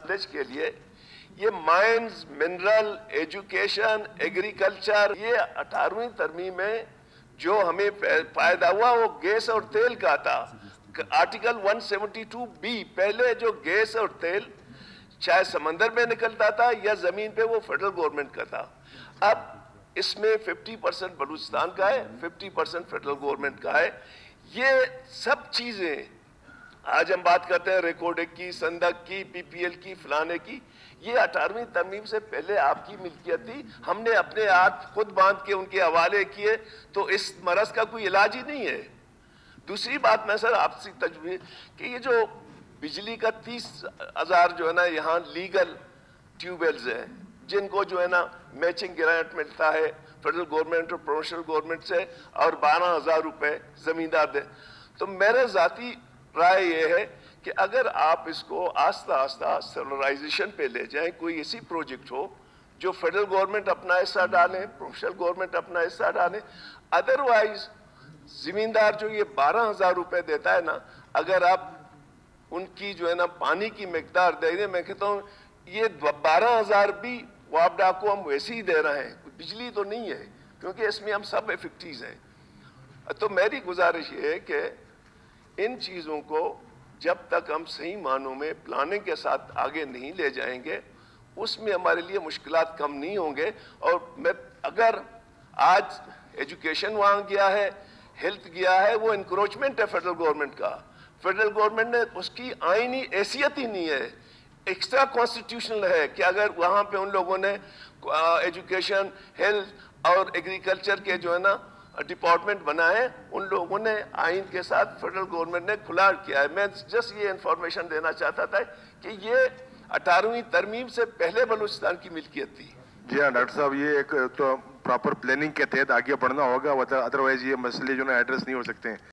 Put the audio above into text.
Knowledge के लिए ये माइंस, मिनरल, एजुकेशन, एग्रीकल्चर, ये 18वीं तरमीम में जो हमें फायदा हुआ वो गैस और तेल का था। आर्टिकल 172B पहले जो गैस और तेल चाहे समंदर में निकलता था या जमीन पे, वो फेडरल गवर्नमेंट का था। अब इसमें 50% बलूचिस्तान का है, 50% फेडरल गवर्नमेंट का है। ये सब चीजें आज हम बात करते हैं रिकॉर्डिंग की, संदक की, पीपीएल की, फलाने की, ये 18वीं तरमीम से पहले आपकी मिल्कियत थी। हमने अपने हाथ खुद बांध के उनके हवाले किए, तो इस मरज का कोई इलाज ही नहीं है। दूसरी बात मैं सर आपसे तजवीज़ कि ये जो बिजली का 30,000 जो है ना यहाँ लीगल ट्यूबवेल्स हैं, जिनको जो है ना मैचिंग ग्रांट मिलता है फेडरल गवर्नमेंट और प्रोविंशियल गवर्नमेंट से, और 12,000 रुपए जमींदार दे, तो मेरे जाती राय ये है कि अगर आप इसको आस्ता आस्ता सेलराइजेशन पे ले जाएं, कोई ऐसी प्रोजेक्ट हो जो फेडरल गवर्नमेंट अपना हिस्सा डाले, प्रोविंशियल गवर्नमेंट अपना हिस्सा डाले। अदरवाइज जमींदार जो ये 12,000 रुपए देता है ना, अगर आप उनकी जो है ना पानी की मिकदार दे दें, मैं कहता हूँ ये 12,000 भी वापडा को हम वैसे ही दे रहे हैं, बिजली तो नहीं है, क्योंकि इसमें हम सब इफेक्टिव हैं। तो मेरी गुजारिश ये है कि इन चीज़ों को जब तक हम सही मानों में प्लानिंग के साथ आगे नहीं ले जाएंगे, उसमें हमारे लिए मुश्किलात कम नहीं होंगे। और मैं अगर आज एजुकेशन वहाँ गया है, हेल्थ गया है, वो इंक्रोचमेंट है फेडरल गवर्नमेंट का। फेडरल गवर्नमेंट ने उसकी आईनी हैसियत ही नहीं है, एक्स्ट्रा कॉन्स्टिट्यूशनल है कि अगर वहाँ पे उन लोगों ने एजुकेशन, हेल्थ और एग्रीकल्चर के जो है ना डिपार्टमेंट बनाए, उन लोगों ने आइन के साथ फेडरल गवर्नमेंट ने खुला किया है। मैं जस्ट ये इंफॉर्मेशन देना चाहता था कि ये 18वीं तरमीम से पहले बलूचिस्तान की मिल्कियत थी। जी हाँ डॉक्टर साहब, ये एक तो प्रॉपर प्लानिंग के तहत आगे बढ़ना होगा, अदरवाइज ये मसले जो ना एड्रेस नहीं हो सकते हैं।